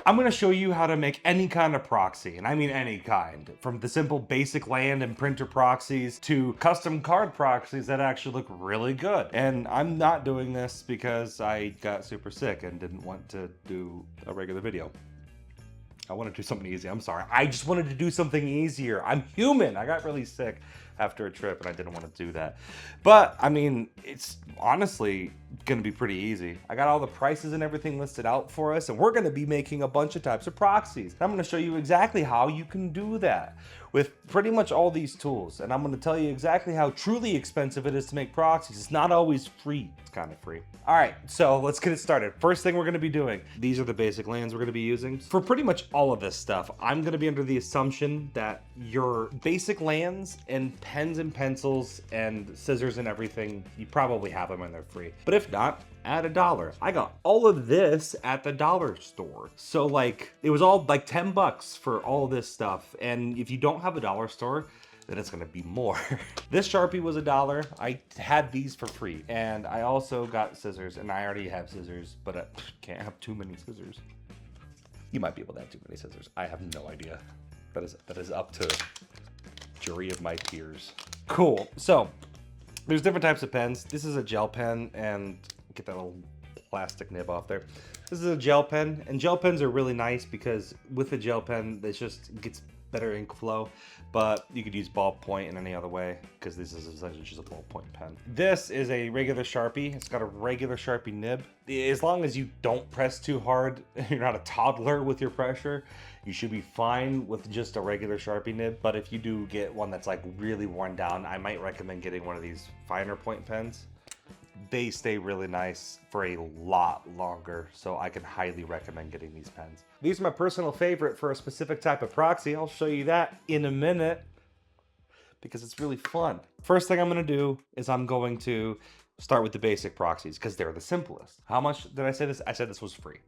I'm going to show you how to make any kind of proxy, and I mean any kind, from the simple basic land and printer proxies to custom card proxies that actually look really good. And I'm not doing this because I got super sick and didn't want to do a regular video. I want to do something easy. I'm sorry. I just wanted to do something easier. I'm human. I got really sick after a trip and I didn't want to do that. But I mean, it's honestly going to be pretty easy. I got all the prices and everything listed out for us, and we're going to be making a bunch of types of proxies. I'm going to show you exactly how you can do that with pretty much all these tools. And I'm going to tell you exactly how truly expensive it is to make proxies. It's not always free. It's kind of free. All right, so let's get it started. First thing we're going to be doing, these are the basic lands we're going to be using. For pretty much all of this stuff, I'm going to be under the assumption that your basic lands and pens and pencils and scissors and everything, you probably have them and they're free. But if not, add $1. I got all of this at the dollar store. So like, it was all like 10 bucks for all this stuff. And if you don't have a dollar store, then it's gonna be more. This Sharpie was $1. I had these for free. And I also got scissors, and I already have scissors, but I can't have too many scissors. You might be able to have too many scissors. I have no idea. That is up to jury of my peers. Cool, so there's different types of pens. This is a gel pen, and get that little plastic nib off there. This is a gel pen, and gel pens are really nice because with the gel pen, it just gets better ink flow, but you could use ballpoint in any other way because this is essentially just a ballpoint pen. This is a regular Sharpie. It's got a regular Sharpie nib. As long as you don't press too hard, you're not a toddler with your pressure, you should be fine with just a regular Sharpie nib. But if you do get one that's like really worn down, I might recommend getting one of these finer point pens. They stay really nice for a lot longer, so I can highly recommend getting these pens. These are my personal favorite for a specific type of proxy. I'll show you that in a minute because it's really fun. First thing I'm going to do is I'm going to start with the basic proxies because they're the simplest. How much did I say this? I said this was free.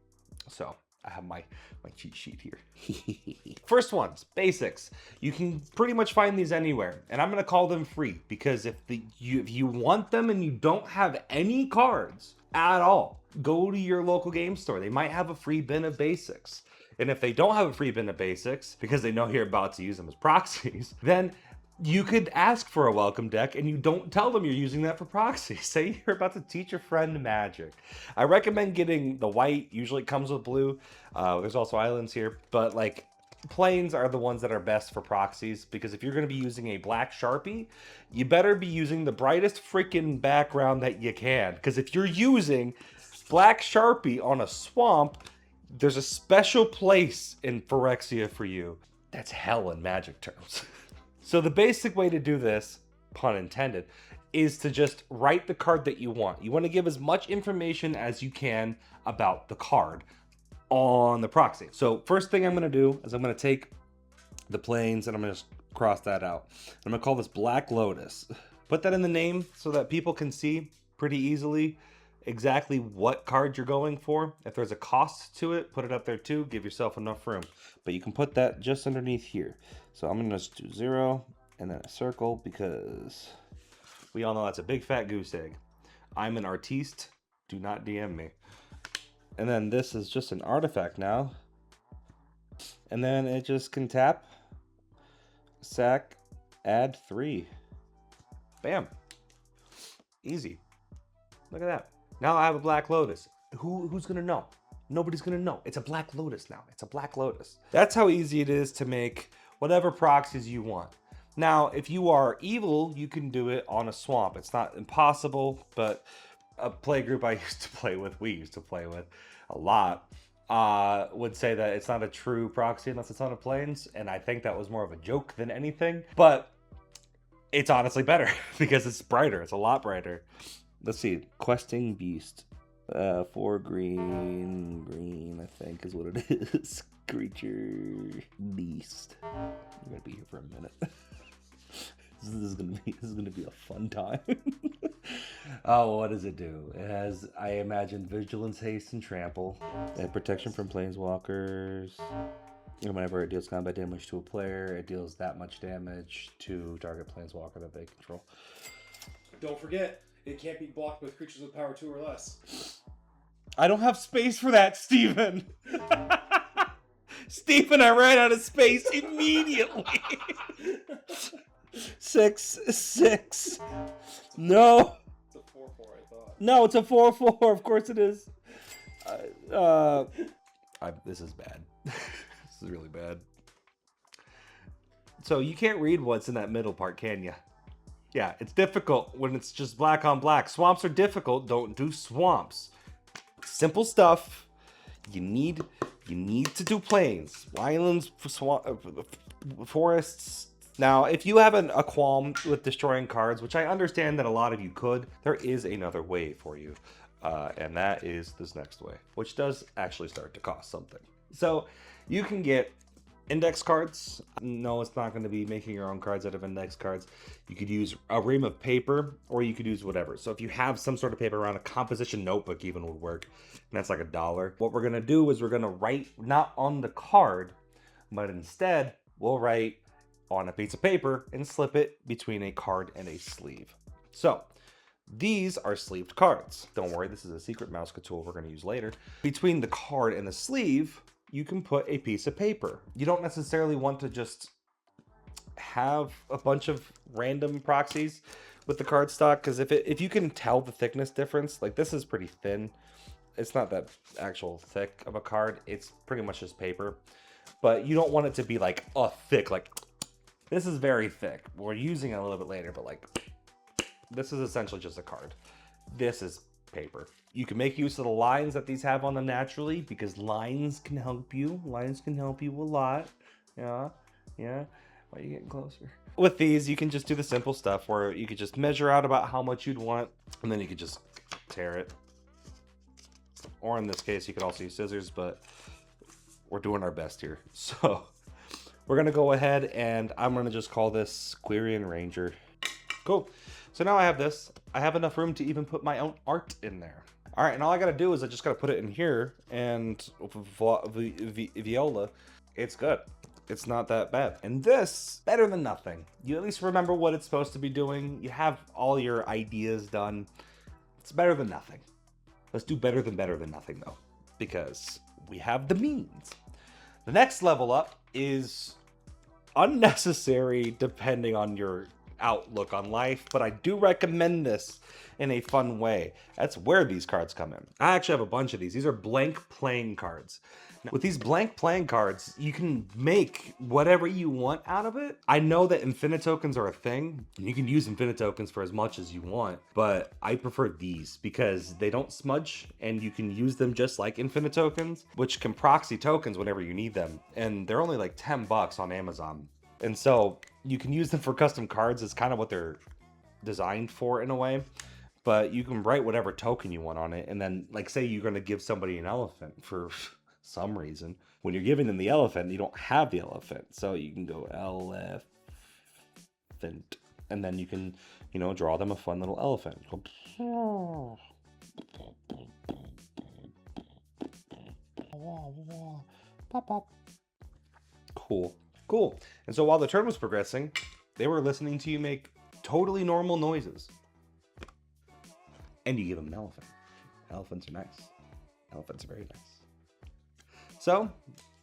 So I have my cheat sheet here. First ones, basics. You can pretty much find these anywhere, and I'm gonna call them free because if you want them and you don't have any cards at all, go to your local game store. They might have a free bin of basics. And if they don't have a free bin of basics because they know you're about to use them as proxies, then you could ask for a welcome deck and you don't tell them you're using that for proxy. Say you're about to teach your friend magic. I recommend getting the white, usually it comes with blue. There's also islands here, but like plains are the ones that are best for proxies because if you're going to be using a black Sharpie, you better be using the brightest freaking background that you can. Because if you're using black Sharpie on a swamp, there's a special place in Phyrexia for you. That's hell in magic terms. So the basic way to do this, pun intended, is to just write the card that you want. You want to give as much information as you can about the card on the proxy. So first thing I'm going to do is I'm going to take the planes and I'm going to just cross that out. I'm going to call this Black Lotus. Put that in the name so that people can see pretty easily exactly what card you're going for. If there's a cost to it, put it up there too. Give yourself enough room. But you can put that just underneath here. So I'm going to just do 0 and then a circle because we all know that's a big fat goose egg. I'm an artiste. Do not DM me. And then this is just an artifact now. And then it just can tap, sack, add 3. Bam. Easy. Look at that. Now I have a Black Lotus. Who's going to know? Nobody's going to know. It's a Black Lotus now. It's a Black Lotus. That's how easy it is to make whatever proxies you want. Now, if you are evil, you can do it on a swamp. It's not impossible, but a play group we used to play with a lot, would say that it's not a true proxy unless it's on a plains, and I think that was more of a joke than anything, but it's honestly better because it's brighter. It's a lot brighter. Let's see, questing beast. 4 green, I think is what it is. Creature beast. I'm gonna be here for a minute. This is gonna be a fun time. Oh, what does it do? It has, I imagine, vigilance, haste, and trample, and protection from planeswalkers. And whenever it deals combat damage to a player, it deals that much damage to target planeswalker that they control. Don't forget, it can't be blocked with creatures with power 2 or less. I don't have space for that, Steven. Steve and I ran out of space immediately. 6, 6. No. It's a 4-4, I thought. No, it's a 4-4. Of course it is. This is bad. This is really bad. So you can't read what's in that middle part, can you? Yeah, it's difficult when it's just black on black. Swamps are difficult. Don't do swamps. Simple stuff. You need to do plains, islands, forests. Now, if you have a qualm with destroying cards, which I understand that a lot of you could, there is another way for you. And that is this next way, which does actually start to cost something. So you can get index cards. No, it's not going to be making your own cards out of index cards. You could use a ream of paper, or you could use whatever. So if you have some sort of paper around, a composition notebook even would work, and that's like $1. What we're going to do is we're going to write not on the card, but instead we'll write on a piece of paper and slip it between a card and a sleeve. So these are sleeved cards. Don't worry, this is a secret mouse tool we're going to use later. Between the card and the sleeve, you can put a piece of paper. You don't necessarily want to just have a bunch of random proxies with the cardstock, because if you can tell the thickness difference, like this is pretty thin. It's not that actual thick of a card. It's pretty much just paper. But you don't want it to be like thick, like this is very thick. We're using it a little bit later, but like this is essentially just a card. This is paper. You can make use of the lines that these have on them naturally, because lines can help you. Lines can help you a lot. Yeah. Why are you getting closer? With these, you can just do the simple stuff where you could just measure out about how much you'd want, and then you could just tear it. Or in this case, you could also use scissors, but we're doing our best here. So we're gonna go ahead and I'm gonna just call this Quirion Ranger. Cool. So now I have this. I have enough room to even put my own art in there. All right, and all I gotta do is I just gotta put it in here, and Viola, it's good. It's not that bad. And this, better than nothing. You at least remember what it's supposed to be doing. You have all your ideas done. It's better than nothing. Let's do better than nothing though, because we have the means. The next level up is unnecessary depending on your outlook on life, but I do recommend this in a fun way. That's where these cards come in. I actually have a bunch of these. These are blank playing cards. Now, with these blank playing cards, you can make whatever you want out of it. I know that infinite tokens are a thing. You can use infinite tokens for as much as you want, but I prefer these because they don't smudge and you can use them just like infinite tokens, which can proxy tokens whenever you need them. And they're only like $10 on Amazon. And so you can use them for custom cards. It's kind of what they're designed for in a way. But you can write whatever token you want on it. And then, like, say you're going to give somebody an elephant for some reason. When you're giving them the elephant, you don't have the elephant. So you can go elephant. And then you can, you know, draw them a fun little elephant. Cool. And so while the turn was progressing, they were listening to you make totally normal noises. And you give them an elephant. Elephants are nice. Elephants are very nice. So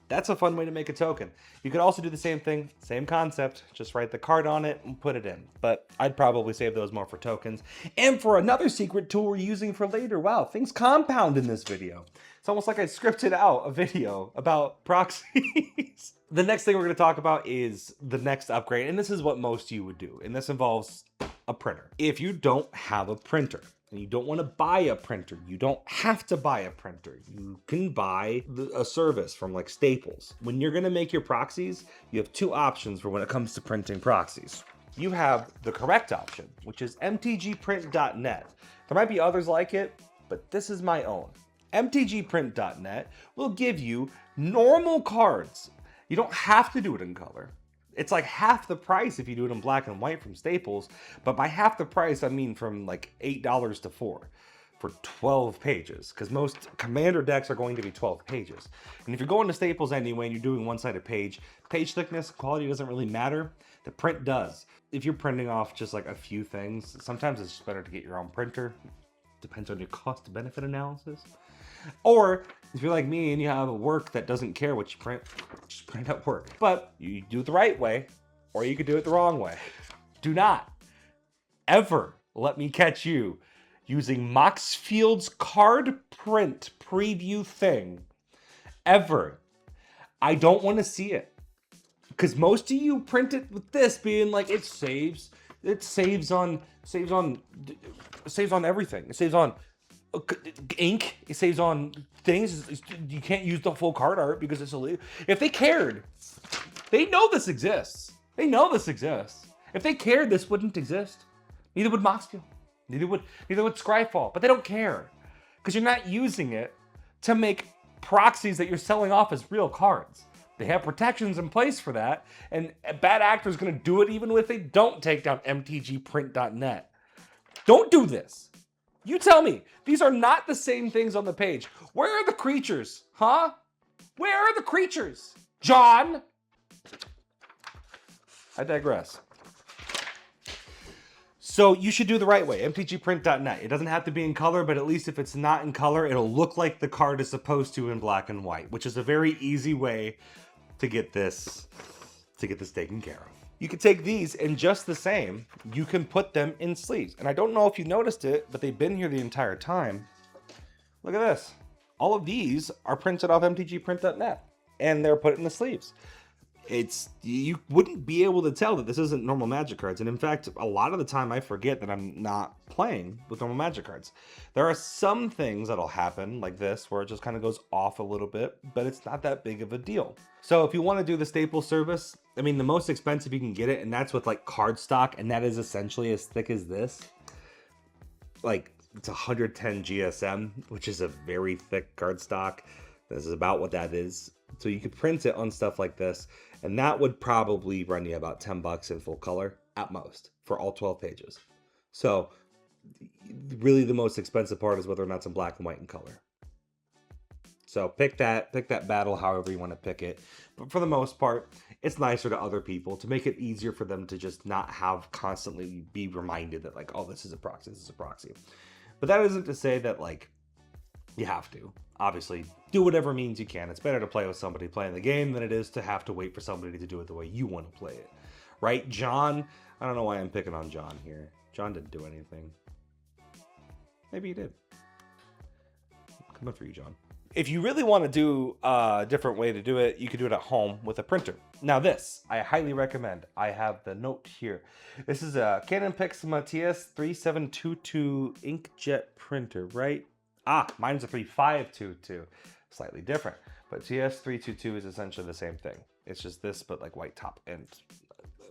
that's a fun way to make a token. You could also do the same thing, same concept, just write the card on it and put it in. But I'd probably save those more for tokens. And for another secret tool we're using for later. Wow, things compound in this video. It's almost like I scripted out a video about proxies. The next thing we're going to talk about is the next upgrade. And this is what most of you would do. And this involves a printer. If you don't have a printer, and you don't want to buy a printer, you don't have to buy a printer. You can buy a service from like Staples. When you're going to make your proxies, you have two options for when it comes to printing proxies. You have the correct option, which is mtgprint.net. There might be others like it, but this is my own. mtgprint.net will give you normal cards. You don't have to do it in color. It's like half the price if you do it in black and white from Staples, but by half the price, I mean from like $8 to $4 for 12 pages, because most Commander decks are going to be 12 pages. And if you're going to Staples anyway and you're doing one-sided page thickness, quality doesn't really matter. The print does. If you're printing off just like a few things, sometimes it's just better to get your own printer. Depends on your cost-benefit analysis. Or If you're like me and you have a work that doesn't care what you print, just print out work. But you do it the right way, or you could do it the wrong way. Do not ever let me catch you using Moxfield's card print preview thing. Ever. I don't want to see it. Because most of you print it with this being like it saves on everything. It saves on ink. It saves on things. You can't use the full card art because it's illegal. If they cared, they know this exists. They know this exists. If they cared, this wouldn't exist. Neither would Moxfield. Neither would Scryfall. But they don't care because you're not using it to make proxies that you're selling off as real cards. They have protections in place for that, and a bad actor is going to do it even if they don't take down mtgprint.net. Don't do this. You tell me. These are not the same things on the page. Where are the creatures? Huh? Where are the creatures? John? I digress. So you should do the right way, mtgprint.net. It doesn't have to be in color, but at least if it's not in color, it'll look like the card is supposed to in black and white, which is a very easy way to get this taken care of. You can take these and just the same, you can put them in sleeves. And I don't know if you noticed it, but they've been here the entire time. Look at this. All of these are printed off mtgprint.net and they're put in the sleeves. You wouldn't be able to tell that this isn't normal Magic cards. And in fact, a lot of the time I forget that I'm not playing with normal Magic cards. There are some things that'll happen like this where it just kind of goes off a little bit, but it's not that big of a deal. So if you want to do the staple service, I mean, the most expensive you can get it, and that's with like cardstock, and that is essentially as thick as this. Like it's 110 GSM, which is a very thick cardstock. This is about what that is. So you could print it on stuff like this, and that would probably run you about $10 in full color at most for all 12 pages. So really the most expensive part is whether or not it's in black and white and color. So pick that battle however you want to pick it. But for the most part, it's nicer to other people to make it easier for them to just not have constantly be reminded that like, oh, this is a proxy, this is a proxy. But that isn't to say that like you have to. Obviously, do whatever means you can. It's better to play with somebody playing the game than it is to have to wait for somebody to do it the way you want to play it. Right? John, I don't know why I'm picking on John here. John didn't do anything. Maybe he did. Coming for you, John. If you really want to do a different way to do it, you could do it at home with a printer. Now this, I highly recommend. I have the note here. This is a Canon Pixma TS3722 inkjet printer, right? Mine's a 3522, slightly different. But TS322 is essentially the same thing. It's just this, but like white top. And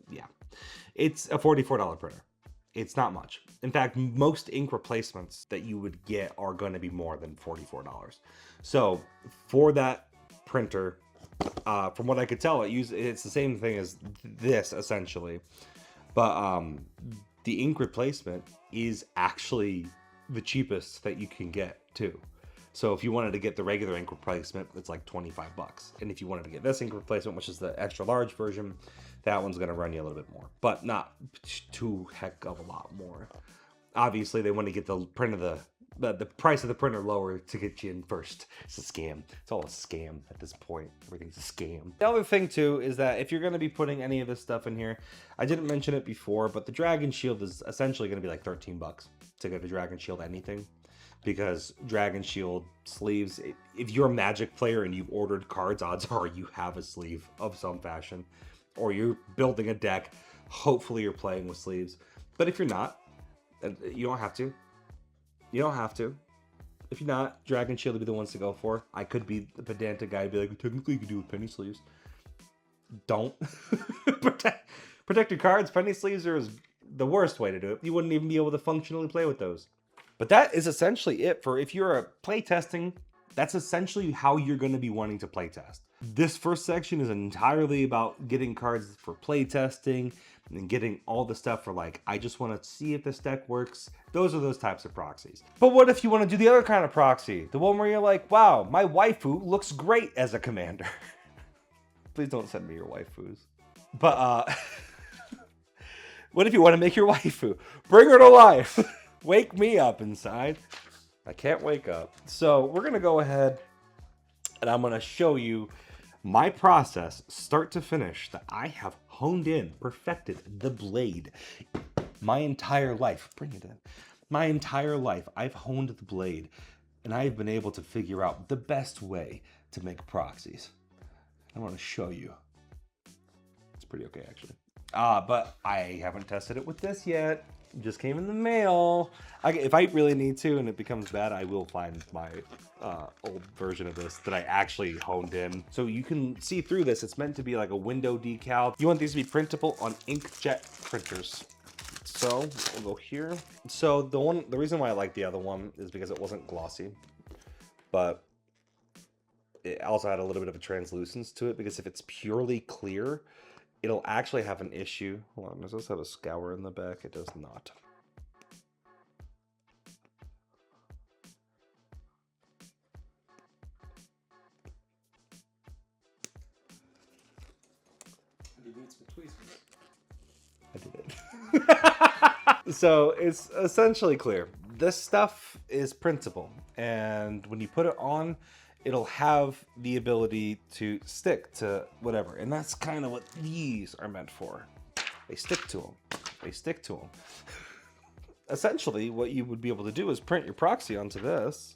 yeah, it's a $44 printer. It's not much. In fact, most ink replacements that you would get are going to be more than $44. So for that printer, from what I could tell, it's the same thing as this essentially. But the ink replacement is actually the cheapest that you can get too. So if you wanted to get the regular ink replacement, it's like $25. And if you wanted to get this ink replacement, which is the extra large version, that one's going to run you a little bit more, but not too heck of a lot more. Obviously, they want to get the print of the price of the printer lower to get you in first. It's a scam. It's all a scam at this point. Everything's a scam. The other thing too is that if you're going to be putting any of this stuff in here, I didn't mention it before, but the Dragon Shield is essentially going to be like $13 to get the Dragon Shield anything. Because Dragon Shield sleeves, if you're a Magic player and you've ordered cards, odds are you have a sleeve of some fashion. Or you're building a deck, hopefully you're playing with sleeves. But if you're not, you don't have to. You don't have to. If you're not, Dragon Shield would be the ones to go for. I could be the pedantic guy and be like, technically you could do with penny sleeves. Don't. Protect your cards. Penny sleeves are the worst way to do it. You wouldn't even be able to functionally play with those. But that is essentially it for if you're playtesting. That's essentially how you're going to be wanting to playtest. This first section is entirely about getting cards for playtesting and getting all the stuff for like, I just want to see if this deck works. Those are those types of proxies. But what if you want to do the other kind of proxy? The one where you're like, wow, my waifu looks great as a commander. Please don't send me your waifus. But what if you want to make your waifu? Bring her to life. Wake me up inside. I can't wake up. So we're going to go ahead And I'm gonna show you my process, start to finish, that I have honed in, perfected the blade. My entire life, bring it in. My entire life, I've honed the blade, and I've been able to figure out the best way to make proxies. I want to show you. It's pretty okay, actually. But I haven't tested it with this yet. It just came in the mail. If I really need to and it becomes bad, I will find my old version of this that I actually honed in. So you can see through this. It's meant to be like a window decal. You want these to be printable on inkjet printers. So we'll go here. So the reason why I like the other one is because it wasn't glossy, but it also had a little bit of a translucence to it, because if it's purely clear, it'll actually have an issue. Hold on, does this have a scour in the back? It does not. You need some tweezers. I did it. So it's essentially clear. This stuff is printable, and when you put it on, it'll have the ability to stick to whatever. And that's kind of what these are meant for. They stick to them. They stick to them. Essentially, what you would be able to do is print your proxy onto this,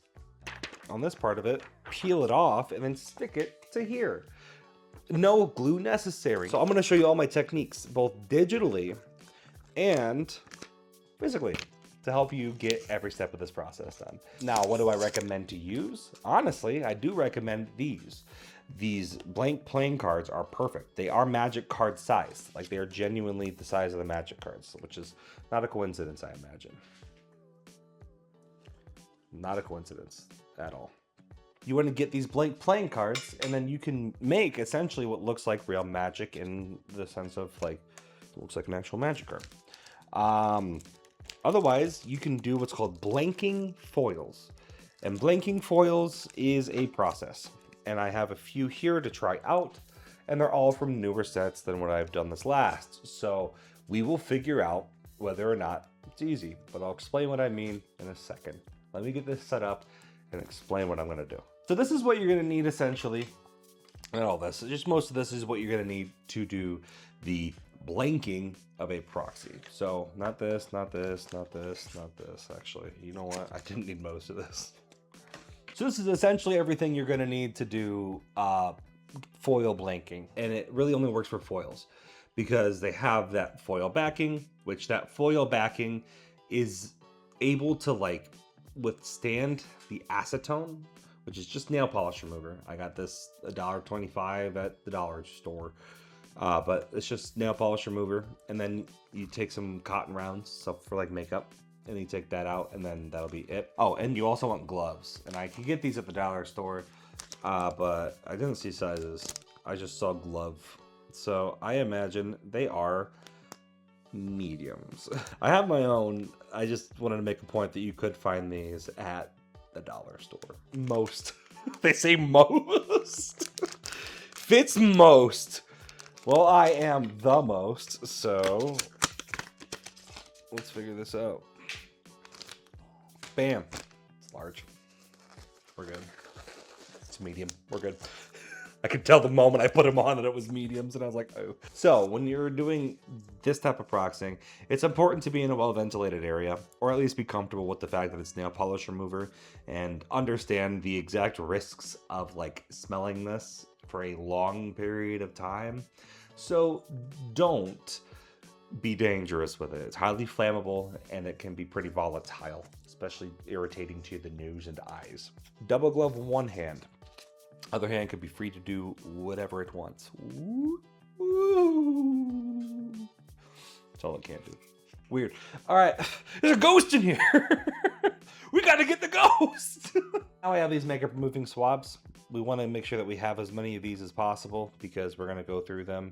on this part of it, peel it off, and then stick it to here. No glue necessary. So I'm going to show you all my techniques, both digitally and physically, to help you get every step of this process done. Now, what do I recommend to use? Honestly, I do recommend these. These blank playing cards are perfect. They are magic card size. Like, they are genuinely the size of the magic cards, which is not a coincidence, I imagine. Not a coincidence at all. You want to get these blank playing cards, and then you can make essentially what looks like real magic, in the sense of, like, it looks like an actual magic card. Otherwise, you can do what's called blanking foils. And blanking foils is a process. And I have a few here to try out, and they're all from newer sets than what I've done this last. So we will figure out whether or not it's easy, but I'll explain what I mean in a second. Let me get this set up and explain what I'm gonna do. So this is what you're gonna need essentially. And all this, just most of this is what you're gonna need to do the blanking of a proxy. So not this, not this, not this, not this. Actually, you know what? I didn't need most of this. So this is essentially everything you're gonna need to do foil blanking. And it really only works for foils because they have that foil backing, which that foil backing is able to like withstand the acetone, which is just nail polish remover. I got this $1.25 at the dollar store. But it's just nail polish remover, and then you take some cotton rounds, so for like makeup, and you take that out, and then that'll be it. Oh, and you also want gloves, and I can get these at the dollar store, but I didn't see sizes. I just saw glove, so I imagine they are mediums. I have my own. I just wanted to make a point that you could find these at the dollar store. Most. They say most. Fits most. Well, I am the most, so let's figure this out. Bam. It's large. We're good. It's medium. We're good. I could tell the moment I put them on that it was mediums, and I was like, oh. So when you're doing this type of proxying, it's important to be in a well-ventilated area, or at least be comfortable with the fact that it's nail polish remover, and understand the exact risks of like smelling this for a long period of time. So don't be dangerous with it. It's highly flammable, and it can be pretty volatile, especially irritating to the nose and eyes. Double glove one hand. Other hand could be free to do whatever it wants. Ooh, ooh. That's all it can do. Weird. All right, there's a ghost in here. We gotta get the ghost. Now I have these makeup removing swabs. We want to make sure that we have as many of these as possible because we're going to go through them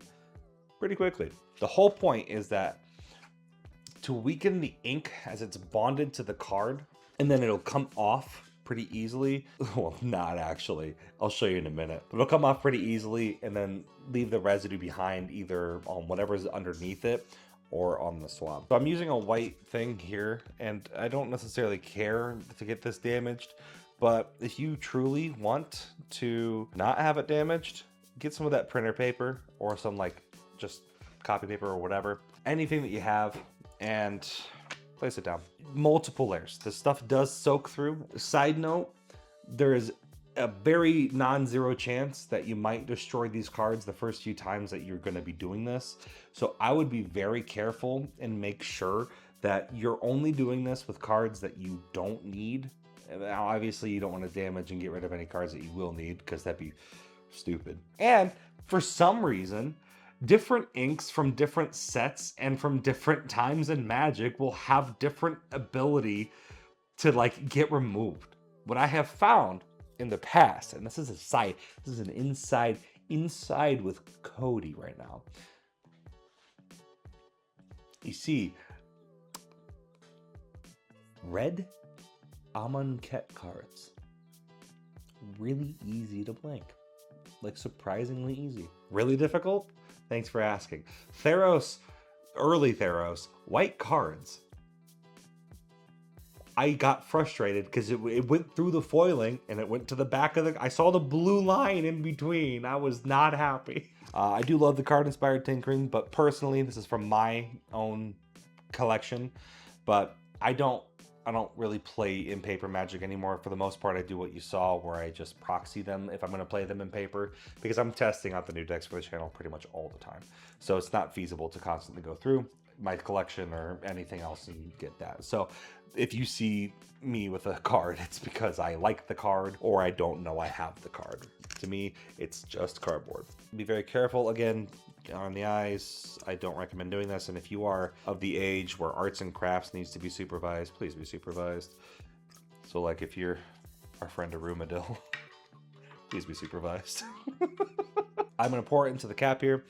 pretty quickly. The whole point is that to weaken the ink as it's bonded to the card, and then it'll come off pretty easily. Well, not actually. I'll show you in a minute. But it'll come off pretty easily and then leave the residue behind either on whatever's underneath it or on the swab. So I'm using a white thing here, and I don't necessarily care to get this damaged, But if you truly want to not have it damaged, get some of that printer paper or some like just copy paper or whatever, anything that you have, and place it down. Multiple layers. This stuff does soak through. Side note, there is a very non-zero chance that you might destroy these cards the first few times that you're going to be doing this. So I would be very careful and make sure that you're only doing this with cards that you don't need. Now, obviously, you don't want to damage and get rid of any cards that you will need, because that'd be stupid. And for some reason, different inks from different sets and from different times in Magic will have different ability to like get removed. What I have found in the past, and this is a side, this is an inside with Cody right now. You see, red Amonkhet cards, really easy to blank, like surprisingly easy. Really difficult? Thanks for asking. Theros, early Theros, white cards. I got frustrated because it went through the foiling and it went to the back of the... I saw the blue line in between. I was not happy. I do love the card-inspired tinkering, but personally, this is from my own collection. But I don't really play in paper Magic anymore. For the most part, I do what you saw, where I just proxy them if I'm going to play them in paper, because I'm testing out the new decks for the channel pretty much all the time. So it's not feasible to constantly go through my collection or anything else and get that. So if you see me with a card, it's because I like the card or I don't know I have the card. To me, it's just cardboard. Be very careful. Again, on the eyes, I don't recommend doing this. And if you are of the age where arts and crafts needs to be supervised, please be supervised. So like if you're our friend Arumadil, please be supervised. I'm gonna pour it into the cap here,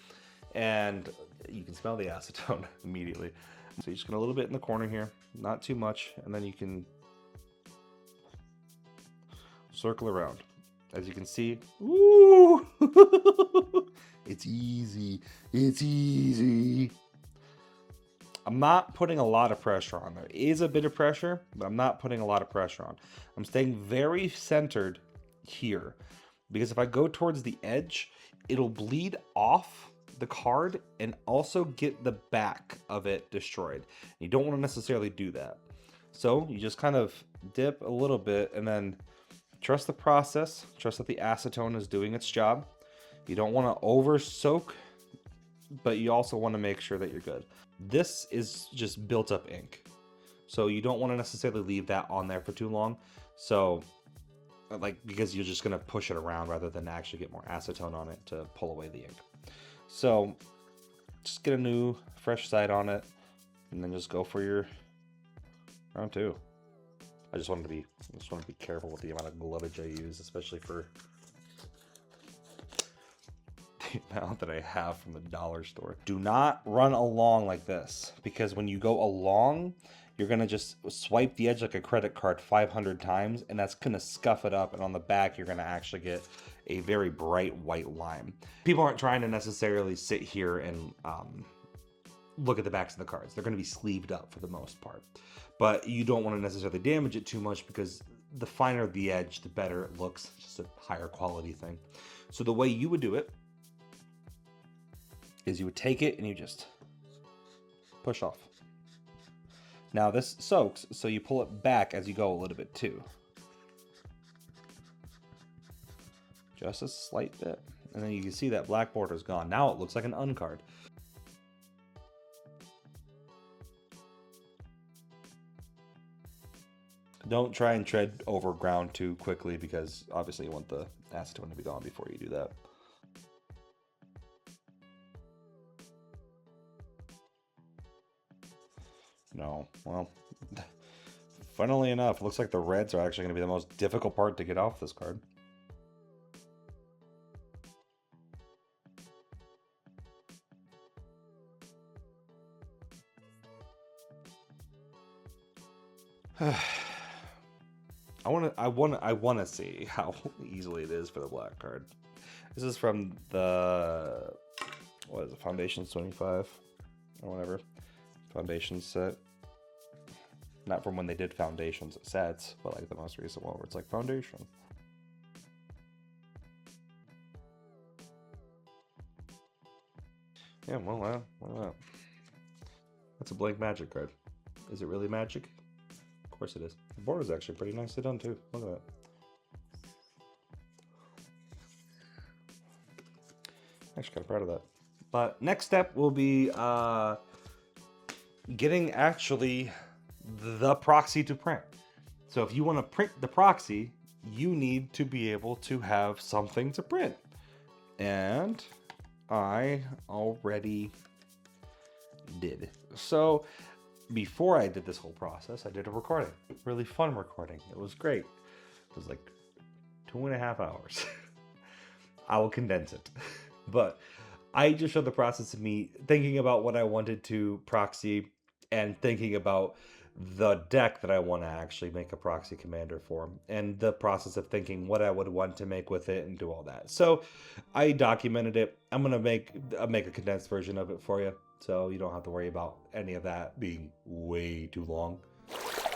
and you can smell the acetone immediately. So you're just gonna a little bit in the corner here, not too much, and then you can circle around. As you can see, ooh, it's easy, it's easy. I'm not putting a lot of pressure on. There is a bit of pressure, but I'm not putting a lot of pressure on. I'm staying very centered here, because if I go towards the edge, it'll bleed off the card and also get the back of it destroyed. You don't want to necessarily do that. So you just kind of dip a little bit and then trust the process, trust that the acetone is doing its job. You don't want to over soak, but you also want to make sure that you're good. This is just built up ink, so you don't want to necessarily leave that on there for too long. So because you're just going to push it around rather than actually get more acetone on it to pull away the ink. So just get a new fresh side on it and then just go for your round two. I just want to be careful with the amount of glovage I use, especially for the amount that I have from the dollar store. Do not run along like this, because when you go along, you're gonna just swipe the edge like a credit card 500 times, and that's gonna scuff it up, and on the back you're gonna actually get a very bright white line. People aren't trying to necessarily sit here and look at the backs of the cards. They're gonna be sleeved up for the most part. But you don't want to necessarily damage it too much, because the finer the edge, the better it looks. It's just a higher quality thing. So the way you would do it is you would take it and you just push off. Now this soaks, so you pull it back as you go a little bit too. Just a slight bit. And then you can see that black border is gone. Now it looks like an uncard. Don't try and tread over ground too quickly, because obviously you want the acetone to be gone before you do that. No, well, funnily enough, it looks like the reds are actually going to be the most difficult part to get off this card. I want to see how easily it is for the black card. This is from the, what is it, Foundations 25 or whatever. Foundation set. Not from when they did foundations at sets, but like the most recent one where it's like foundation. Yeah, well, that's a blank magic card. Is it really magic? Of course it is. The border is actually pretty nicely done too. Look at that. Actually, kind of proud of that. But next step will be getting actually the proxy to print. So if you want to print the proxy, you need to be able to have something to print. And I already did. So before I did this whole process, I did a recording. Really fun recording. It was great. It was like 2.5 hours. I will condense it. But I just showed the process of me thinking about what I wanted to proxy and thinking about the deck that I want to actually make a proxy commander for, and the process of thinking what I would want to make with it and do all that. So I documented it. I'm gonna make a condensed version of it for you, so you don't have to worry about any of that being way too long.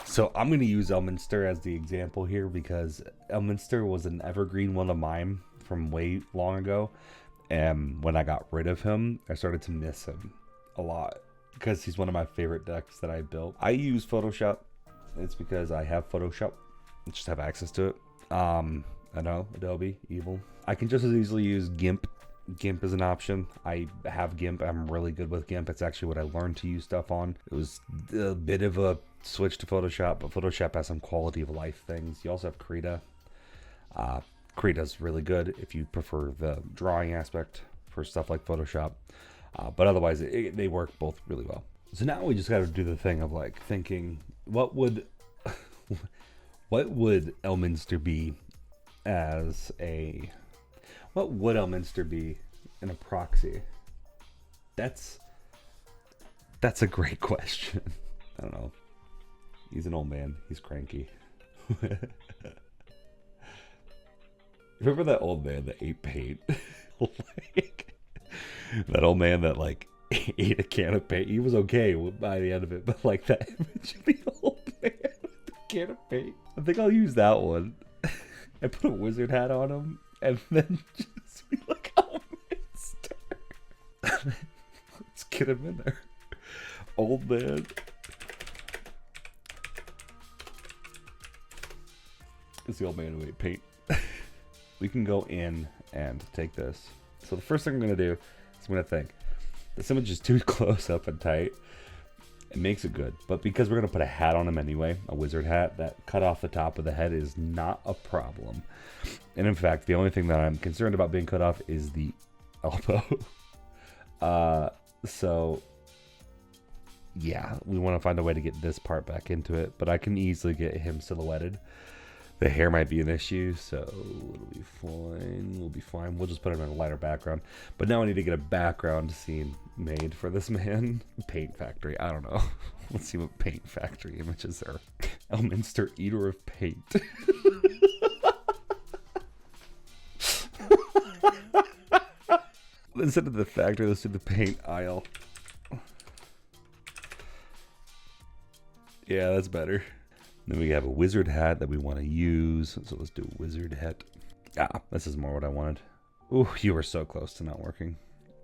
So I'm gonna use Elminster as the example here because Elminster was an evergreen one of mine from way long ago, and when I got rid of him, I started to miss him a lot, because he's one of my favorite decks that I built. I use Photoshop. It's because I have Photoshop. I just have access to it. I know, Adobe, evil. I can just as easily use GIMP. GIMP is an option. I have GIMP. I'm really good with GIMP. It's actually what I learned to use stuff on. It was a bit of a switch to Photoshop, but Photoshop has some quality of life things. You also have Krita. Krita's really good if you prefer the drawing aspect for stuff like Photoshop. But otherwise, they work both really well. So now we just got to do the thing of like thinking, what would Elminster be as a, what would Elminster be in a proxy? That's a great question. I don't know. He's an old man. He's cranky. Remember that old man that ate paint? Like, that old man that like ate a can of paint. He was okay by the end of it, but like that image of the old man with the can of paint. I think I'll use that one. I put a wizard hat on him and then just be like, oh, mister. Let's get him in there. Old man. It's the old man who ate paint. We can go in and take this. So the first thing I'm going to do is I'm going to think, this image is too close up and tight. It makes it good. But because we're going to put a hat on him anyway, a wizard hat, that cut off the top of the head is not a problem. And in fact, the only thing that I'm concerned about being cut off is the elbow. So yeah, we want to find a way to get this part back into it. But I can easily get him silhouetted. The hair might be an issue, so it'll be fine. We'll be fine. We'll just put it in a lighter background. But now I need to get a background scene made for this man. Paint Factory. I don't know. Let's see what Paint Factory images are. Elminster, eater of paint. Instead of the factory, let's do the paint aisle. Yeah, that's better. Then we have a wizard hat that we want to use. So let's do a wizard hat. Ah, this is more what I wanted. Ooh, you were so close to not working.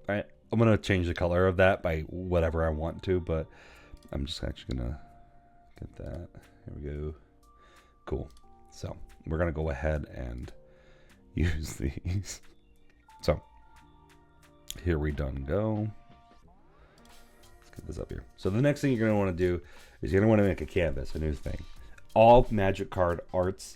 All right, I'm going to change the color of that by whatever I want to, but I'm just actually going to get that. Here we go. Cool. So we're going to go ahead and use these. So here we done go. Let's get this up here. So the next thing you're going to want to do is you're going to want to make a canvas, a new thing. All magic card arts,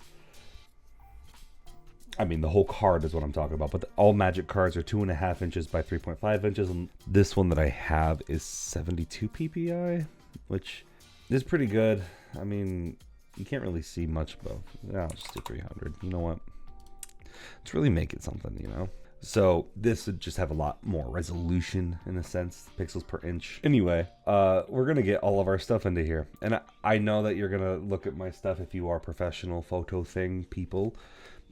I mean the whole card is what I'm talking about, but all magic cards are 2.5 inches by 3.5 inches, and this one that I have is 72 ppi, which is pretty good. I mean, you can't really see much above. I'll just do 300. You know what? Let's really make it something, you know? So this would just have a lot more resolution in a sense, pixels per inch. Anyway, we're gonna get all of our stuff into here. And I know that you're gonna look at my stuff if you are professional photo thing people.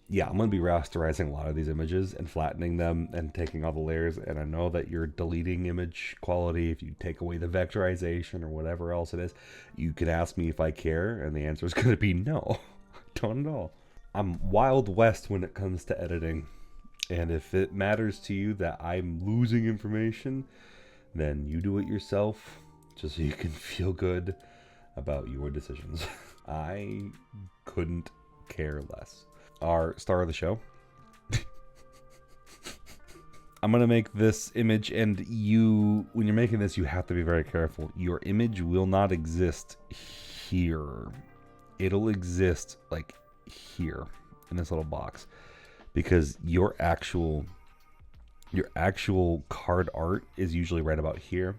yeah, I'm going to be rasterizing a lot of these images and flattening them and taking all the layers. And I know that you're deleting image quality if you take away the vectorization or whatever else it is. You can ask me if I care, and the answer is going to be no. Don't at all. I'm Wild West when it comes to editing. And if it matters to you that I'm losing information, then you do it yourself just so you can feel good about your decisions. I couldn't care less. Our star of the show. I'm going to make this image, and when you're making this, you have to be very careful. Your image will not exist here. It'll exist like here in this little box, because your actual card art is usually right about here.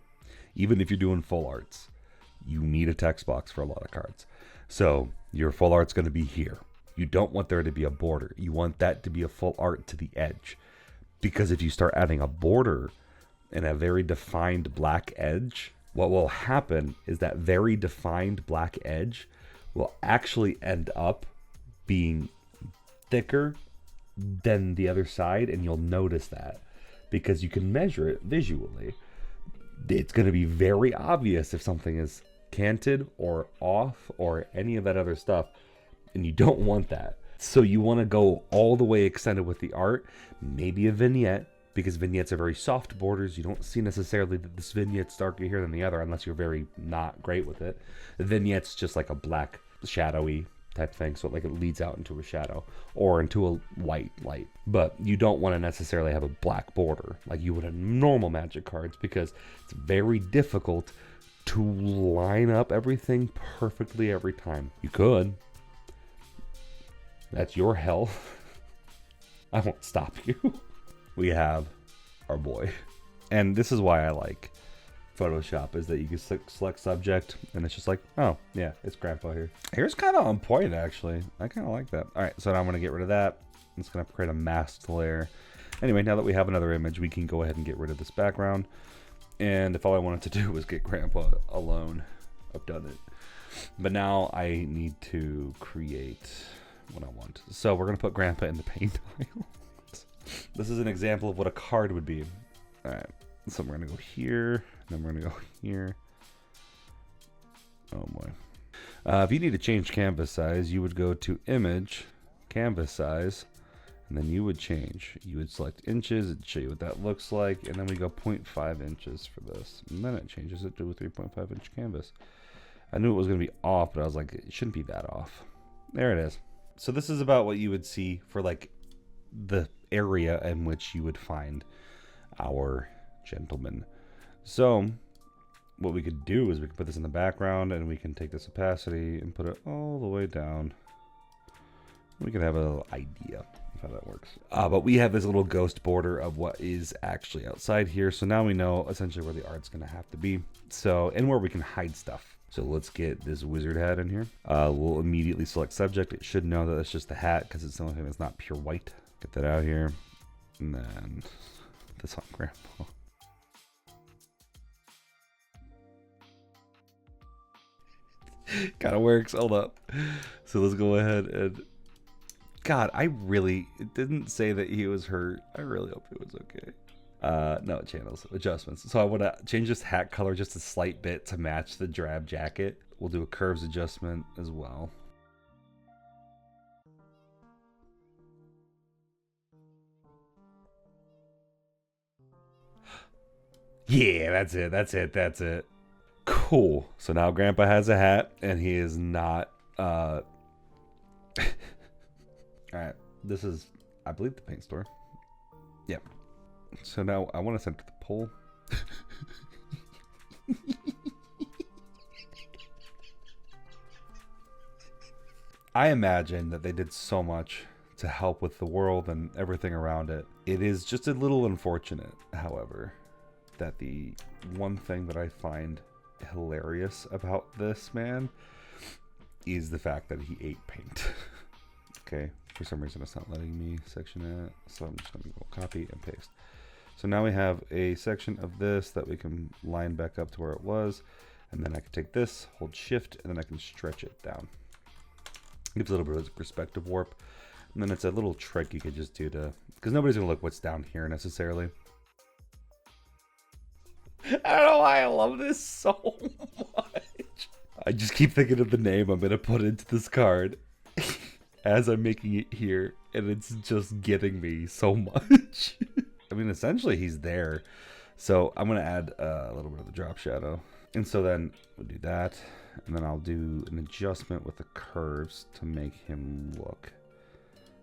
Even if you're doing full arts, you need a text box for a lot of cards. So your full art's going to be here. You don't want there to be a border. You want that to be a full art to the edge. Because if you start adding a border and a very defined black edge, what will happen is that very defined black edge will actually end up being thicker than the other side, and you'll notice that because you can measure it visually. It's going to be very obvious if something is canted or off or any of that other stuff, and you don't want that. So you want to go all the way extended with the art, maybe a vignette, because vignettes are very soft borders. You don't see necessarily that this vignette's darker here than the other unless you're very not great with it. The vignette's just like a black shadowy type thing, so like it leads out into a shadow or into a white light. But you don't want to necessarily have a black border like you would in normal Magic cards, because it's very difficult to line up everything perfectly every time. You could. That's your hell. I won't stop you. We have our boy. And this is why I like Photoshop, is that you can select subject and it's just like, oh yeah, it's grandpa here. Here's kind of on point, actually. I kind of like that. All right, so now I'm going to get rid of that. I'm just going to create a masked layer. Anyway, now that we have another image, we can go ahead and get rid of this background. And if all I wanted to do was get grandpa alone, I've done it. But now I need to create what I want. So we're going to put grandpa in the paint tile. This is an example of what a card would be. All right, so we're going to go here, then we're going to go here. Oh boy. If you need to change canvas size, you would go to image, canvas size, and then you would change. You would select inches, it'd show you what that looks like, and then we go 0.5 inches for this. And then it changes it to a 3.5 inch canvas. I knew it was going to be off, but I was like, it shouldn't be that off. There it is. So this is about what you would see for like the area in which you would find our gentleman. So what we could do is we could put this in the background, and we can take this opacity and put it all the way down. We can have a little idea of how that works. But we have this little ghost border of what is actually outside here. So now we know essentially where the art's going to have to be. So, and where we can hide stuff. So let's get this wizard hat in here. We'll immediately select subject. It should know that it's just a hat because it's the only thing that's not pure white. Get that out here. And then this on grandpa. Kind of works. Hold up. So let's go ahead and... God, it didn't say that he was hurt. I really hope it was okay. No, channels, adjustments. So I want to change this hat color just a slight bit to match the drab jacket. We'll do a curves adjustment as well. Yeah, that's it. Cool. So now grandpa has a hat and he is not, all right, this is, I believe, the paint store. Yep. So now I want to center the pole. I imagine that they did so much to help with the world and everything around it. It is just a little unfortunate, however, that the one thing that I find hilarious about this man is the fact that he ate paint. Okay, for some reason it's not letting me section it, so I'm just going to go copy and paste. So now we have a section of this that we can line back up to where it was, and then I can take this, hold shift, and then I can stretch it down. Gives a little bit of perspective warp. And then it's a little trick you could just do to, because nobody's gonna look what's down here necessarily. I don't know why I love this so much. I just keep thinking of the name I'm gonna put into this card as I'm making it here, and it's just getting me so much. I mean, essentially he's there. So I'm gonna add a little bit of the drop shadow. And so then we'll do that, and then I'll do an adjustment with the curves to make him look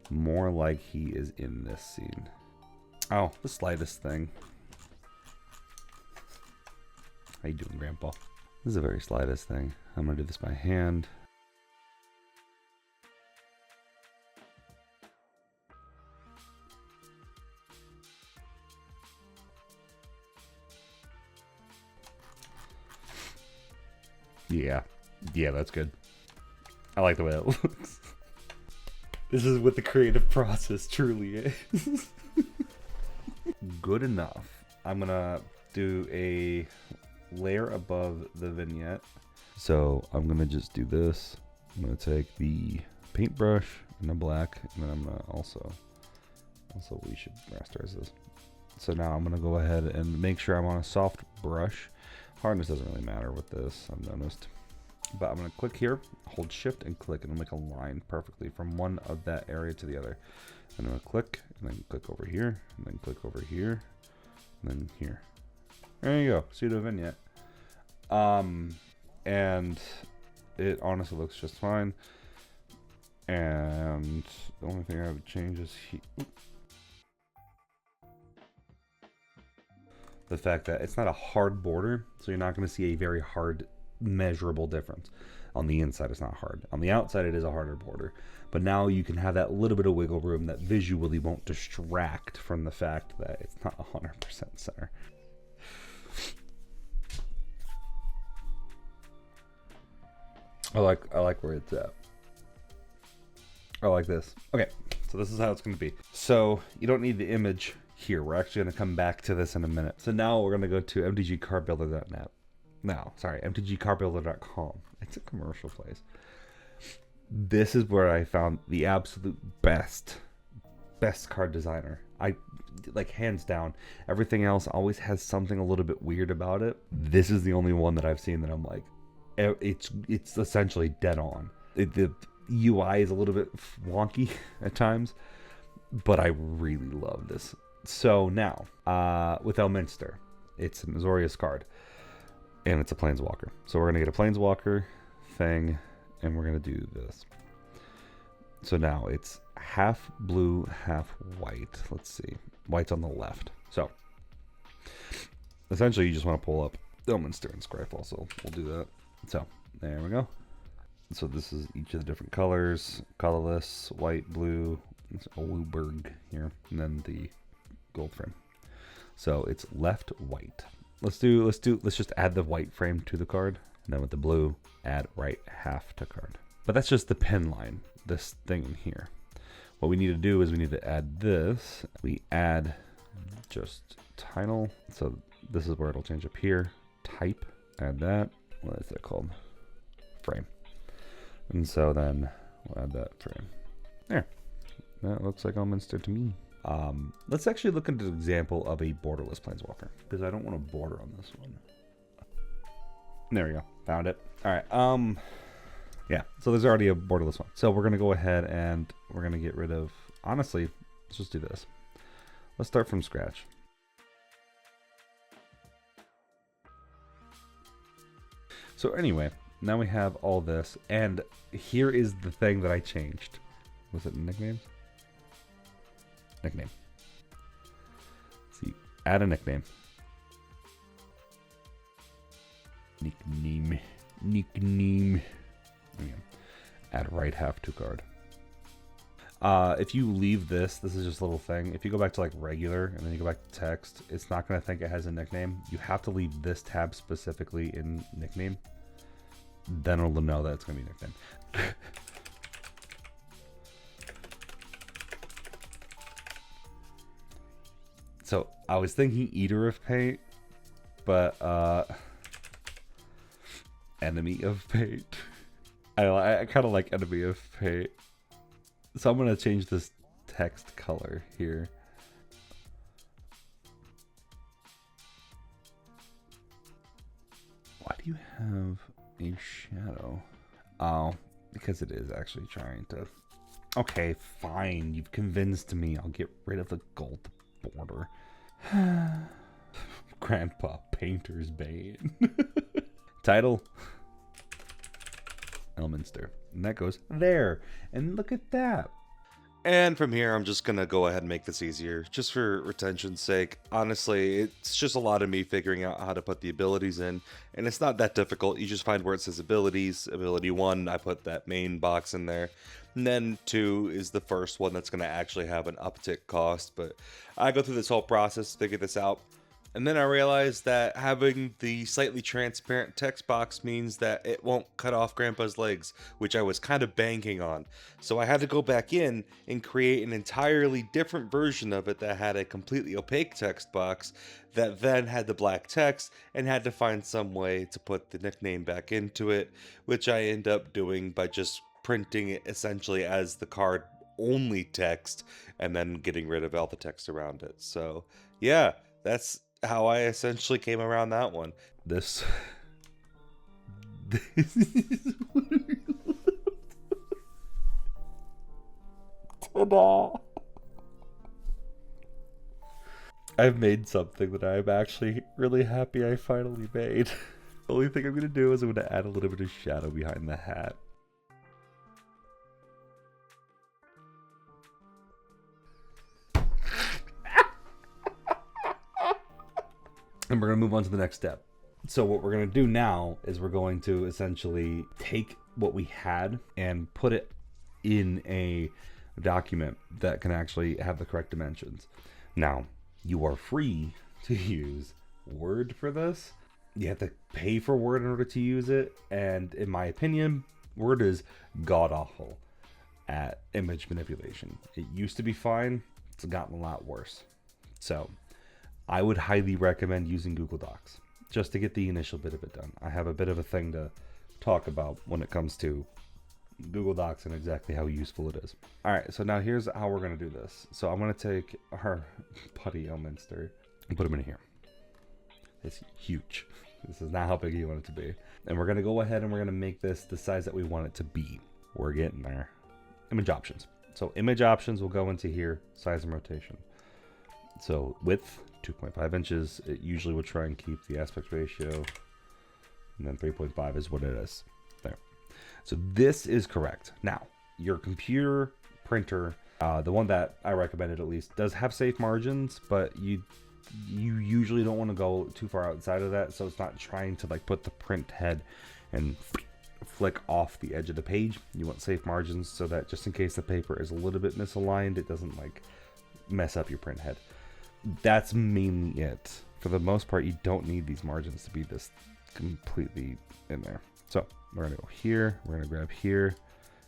more like he is in this scene. Oh, the slightest thing. How you doing, Grandpa? This is the very slightest thing. I'm gonna do this by hand. Yeah, that's good. I like the way it looks. This is what the creative process truly is. Good enough. I'm gonna do a layer above the vignette. So I'm gonna just do this. I'm gonna take the paintbrush and the black, and then I'm gonna also we should rasterize this. So now I'm gonna go ahead and make sure I'm on a soft brush. Hardness doesn't really matter with this, I've noticed. But I'm gonna click here, hold shift and click, and it'll make a line perfectly from one of that area to the other. I'm gonna click, and then click over here, and then click over here, and then here. There you go, pseudo vignette. And it honestly looks just fine. And the only thing I would change is the fact that it's not a hard border, so you're not going to see a very hard measurable difference. On the inside it's not hard, on the outside it is a harder border, but now you can have that little bit of wiggle room that visually won't distract from the fact that it's not 100% center. I like where it's at. I like this. Okay, so this is how it's going to be. So you don't need the image here. We're actually going to come back to this in a minute. So now we're going to go to mtgcardbuilder.net. No, sorry, mtgcardbuilder.com. It's a commercial place. This is where I found the absolute best card designer. I like, hands down. Everything else always has something a little bit weird about it. This is the only one that I've seen that I'm like, it's essentially dead on. The UI is a little bit wonky at times, but I really love this. So now, with Elminster, it's an Azorius card, and it's a Planeswalker. So we're going to get a Planeswalker thing, and we're going to do this. So now it's half blue, half white. Let's see. White's on the left. So essentially you just want to pull up Elminster and Scryfall, so we'll do that. So there we go. So this is each of the different colors: colorless, white, blue, it's Oberg here, and then the gold frame. So it's left white. Let's just add the white frame to the card, and then with the blue, add right half to card. But that's just the pen line, this thing in here. What we need to do is we need to add this. We add just title. So this is where it'll change up here. Type, add that. What is that called? Frame. And so then we'll add that frame. There. That looks like Elminster to me. Let's actually look into an example of a borderless Planeswalker, because I don't want a border on this one. There we go. Found it. All right. Yeah, so there's already a borderless one. So we're going to go ahead and we're going to get rid of, honestly, let's just do this. Let's start from scratch. So anyway, now we have all this, and here is the thing that I changed. Was it nicknames? Nickname. See, add a nickname. Nickname. Add right half to card. If you leave this is just a little thing. If you go back to like regular and then you go back to text, it's not going to think it has a nickname. You have to leave this tab specifically in nickname. Then it'll know that it's going to be nickname. So I was thinking Eater of Paint, but Enemy of Paint. I kind of like Enemy of Paint. So I'm going to change this text color here. Why do you have a shadow? Oh, because it is actually trying to... Okay, fine. You've convinced me. I'll get rid of the gold border. Grandpa Painter's Bane. Title. Elminster. And that goes there. And look at that. And from here, I'm just going to go ahead and make this easier, just for retention's sake. Honestly, it's just a lot of me figuring out how to put the abilities in, and it's not that difficult. You just find where it says abilities. Ability 1, I put that main box in there. And then 2 is the first one that's going to actually have an uptick cost, but I go through this whole process, figure this out. And then I realized that having the slightly transparent text box means that it won't cut off Grandpa's legs, which I was kind of banking on. So I had to go back in and create an entirely different version of it that had a completely opaque text box that then had the black text, and had to find some way to put the nickname back into it, which I end up doing by just printing it essentially as the card only text and then getting rid of all the text around it. So yeah, that's how I essentially came around that one. This Ta-da! I've made something that I'm actually really happy I finally made. The only thing I'm going to do is I'm going to add a little bit of shadow behind the hat. And we're going to move on to the next step. So what we're going to do now is we're going to essentially take what we had and put it in a document that can actually have the correct dimensions. Now, you are free to use Word for this. You have to pay for Word in order to use it. And in my opinion, Word is god-awful at image manipulation. It used to be fine. It's gotten a lot worse. So I would highly recommend using Google Docs just to get the initial bit of it done. I have a bit of a thing to talk about when it comes to Google Docs and exactly how useful it is. All right, so now here's how we're going to do this. So I'm going to take our Putty Elminster and put him in here. It's huge. This is not how big you want it to be. And we're going to go ahead and we're going to make this the size that we want it to be. We're getting there. Image options. So image options will go into here, size and rotation. So width, 2.5 inches. It usually would try and keep the aspect ratio. And then 3.5 is what it is. There. So this is correct. Now, your computer printer, the one that I recommended at least, does have safe margins, but you usually don't want to go too far outside of that, so it's not trying to like put the print head and flick off the edge of the page. You want safe margins so that just in case the paper is a little bit misaligned, it doesn't like mess up your print head. That's mainly it. For the most part, you don't need these margins to be this completely in there. So we're gonna go here, we're gonna grab here,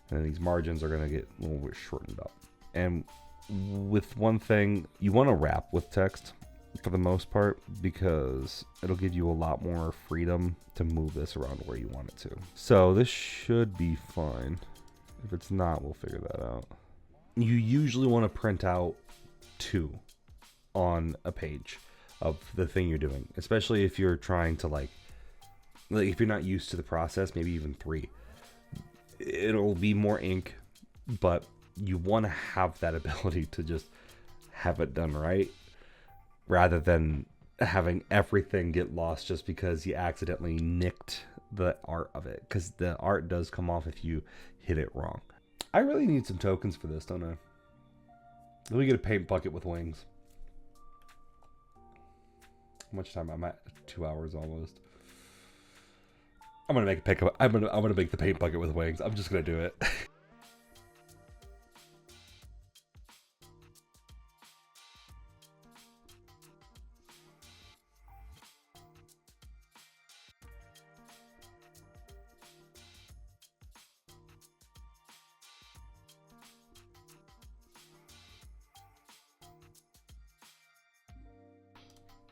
and then these margins are gonna get a little bit shortened up. And with one thing, you want to wrap with text for the most part because it'll give you a lot more freedom to move this around where you want it to. So this should be fine. If it's not, we'll figure that out. You usually want to print out 2 on a page of the thing you're doing, especially if you're trying to like if you're not used to the process, maybe even 3. It'll be more ink, but you want to have that ability to just have it done right rather than having everything get lost just because you accidentally nicked the art of it, because the art does come off if you hit it wrong. I really need some tokens for this, don't I? Let me get a paint bucket with wings. How much time? I'm at 2 hours almost. I'm gonna make a pickup. I'm gonna make the paint bucket with wings. I'm just gonna do it.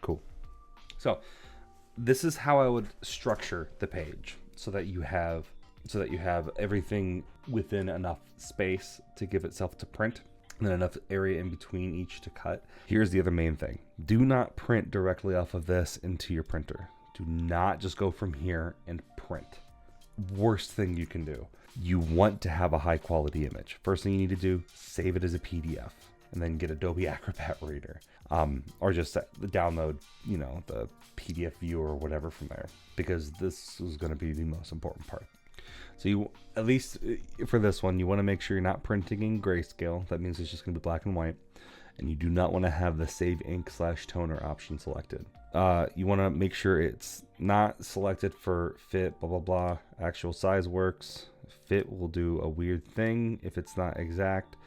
Cool. So this is how I would structure the page so that you have so that you have everything within enough space to give itself to print, and then enough area in between each to cut. Here's the other main thing. Do not print directly off of this into your printer. Do not just go from here and print. Worst thing you can do. You want to have a high quality image. First thing you need to do, save it as a PDF, and then get Adobe Acrobat Reader, or just download, the PDF viewer or whatever from there, because this is going to be the most important part. So you, at least for this one, you want to make sure you're not printing in grayscale. That means it's just going to be black and white, and you do not want to have the save ink / toner option selected. You want to make sure it's not selected for fit, blah, blah, blah. Actual size works. Fit will do a weird thing if it's not exact,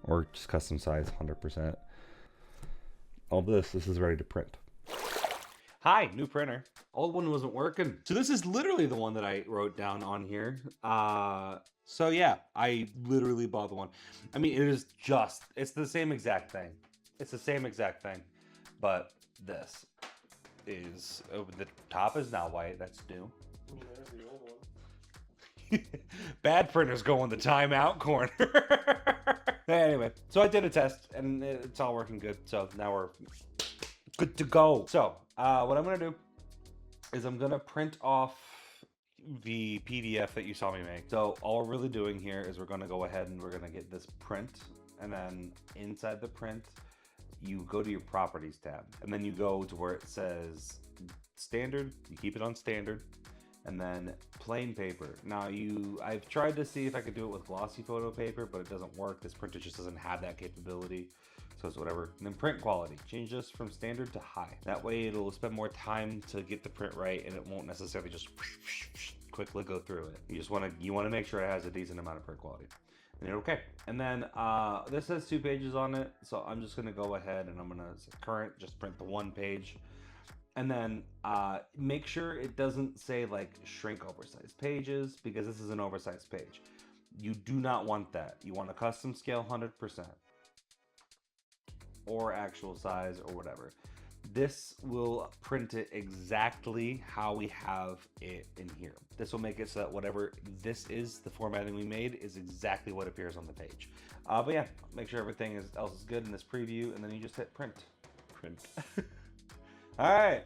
or just custom size 100%. All this is ready to print. Hi, new printer. Old one wasn't working. So this is literally the one that I wrote down on here. So yeah, I literally bought the one. I mean, it's the same exact thing. It's the same exact thing, but this is, the top is now white. That's new. There's the old one. Bad printers go in the timeout corner. Anyway, so I did a test and it's all working good. So now we're good to go. So what I'm gonna do is I'm gonna print off the PDF that you saw me make. So all we're really doing here is we're gonna go ahead and we're gonna get this print, and then inside the print, you go to your properties tab, and then you go to where it says standard. You keep it on standard. And then plain paper. Now I've tried to see if I could do it with glossy photo paper, but it doesn't work. This printer just doesn't have that capability. So it's whatever. And then print quality. Change this from standard to high. That way it'll spend more time to get the print right, and it won't necessarily just quickly go through it. You want to make sure it has a decent amount of print quality. And you're okay. And then this has 2 pages on it. So I'm just gonna go ahead and I'm gonna current, just print the 1 page. And then make sure it doesn't say like shrink oversized pages, because this is an oversized page. You do not want that. You want a custom scale 100% or actual size or whatever. This will print it exactly how we have it in here. This will make it so that whatever this is, the formatting we made, is exactly what appears on the page. But yeah, make sure everything else is good in this preview, and then you just hit print. Print. All right.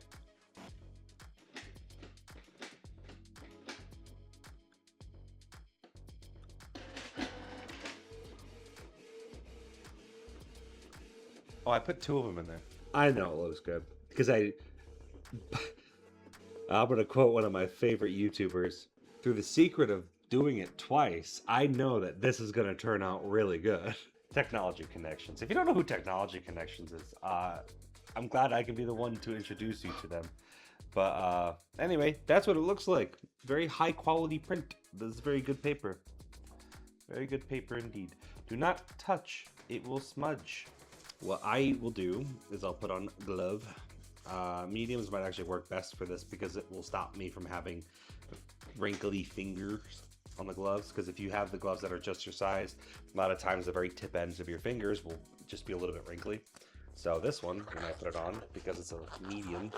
Oh, I put 2 of them in there. I know it looks good because I'm gonna quote one of my favorite YouTubers. Through the secret of doing it twice, I know that this is gonna turn out really good. Technology Connections. If you don't know who Technology Connections is, I'm glad I can be the one to introduce you to them. But anyway, that's what it looks like. Very high quality print. This is very good paper. Very good paper indeed. Do not touch, it will smudge. What I will do is I'll put on glove. Mediums might actually work best for this because it will stop me from having wrinkly fingers on the gloves. Because if you have the gloves that are just your size, a lot of times the very tip ends of your fingers will just be a little bit wrinkly. So this one, when I put it on, because it's a medium,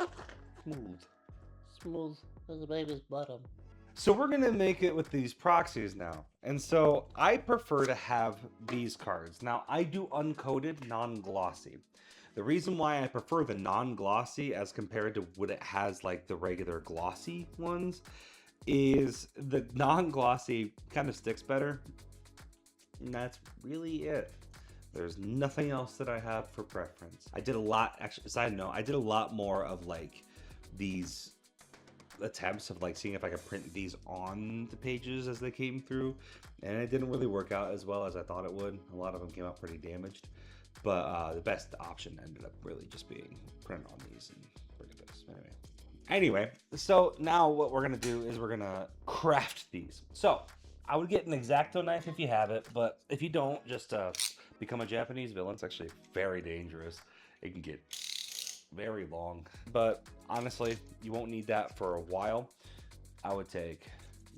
smooth as a baby's bottom. So we're gonna make it with these proxies now. And so I prefer to have these cards. Now I do uncoated, non-glossy. The reason why I prefer the non-glossy as compared to what it has like the regular glossy ones is the non-glossy kind of sticks better. And that's really it. There's nothing else that I have for preference. I did a lot, actually, side note, I did a lot more of like these attempts of like seeing if I could print these on the pages as they came through, and it didn't really work out as well as I thought it would. A lot of them came out pretty damaged, but the best option ended up really just being print on these and bring it this. Anyway, so now what we're gonna do is we're gonna craft these. So I would get an X-Acto knife if you have it, but if you don't, just become a Japanese villain. It's actually very dangerous. It can get very long, but honestly, you won't need that for a while. I would take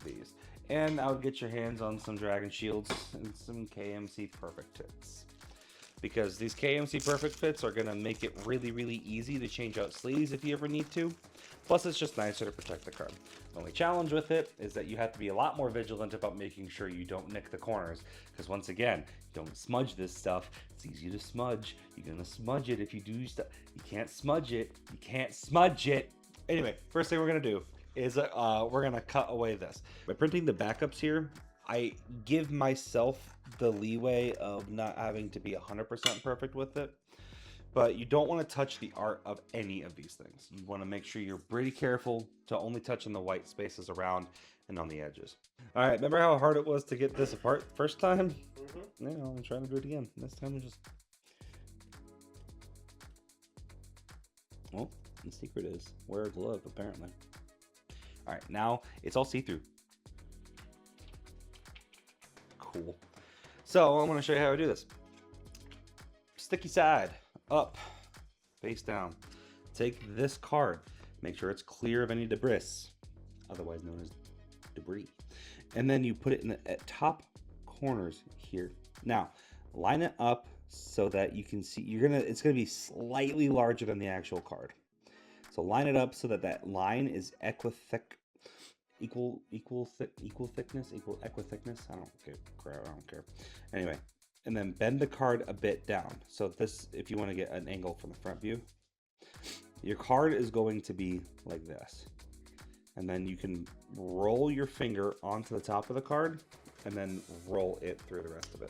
these, and I would get your hands on some Dragon Shields and some KMC Perfect Hits, because these KMC Perfect Fits are going to make it really, really easy to change out sleeves if you ever need to. Plus, it's just nicer to protect the card. The only challenge with it is that you have to be a lot more vigilant about making sure you don't nick the corners, because once again, don't smudge this stuff. It's easy to smudge. You're going to smudge it if you do stuff. You can't smudge it. You can't smudge it. Anyway, first thing we're going to do is we're going to cut away this. By printing the backups here, I give myself the leeway of not having to be 100% perfect with it. But you don't want to touch the art of any of these things. You want to make sure you're pretty careful to only touching the white spaces around and on the edges. All right, remember how hard it was to get this apart first time? Mm-hmm. Yeah, I'm trying to do it again. This time just... Well, the secret is wear a glove, apparently. All right, now it's all see-through. Cool. So I'm going to show you how I do this. Sticky side. Up, face down. Take this card, make sure it's clear of any debris, otherwise known as debris, and then you put it in the top corners here. Now line it up so that you can see it's gonna be slightly larger than the actual card. So line it up so that that line is equal thickness. I don't care. Anyway. And then bend the card a bit down. So this, if you want to get an angle from the front view, your card is going to be like this. And then you can roll your finger onto the top of the card and then roll it through the rest of it.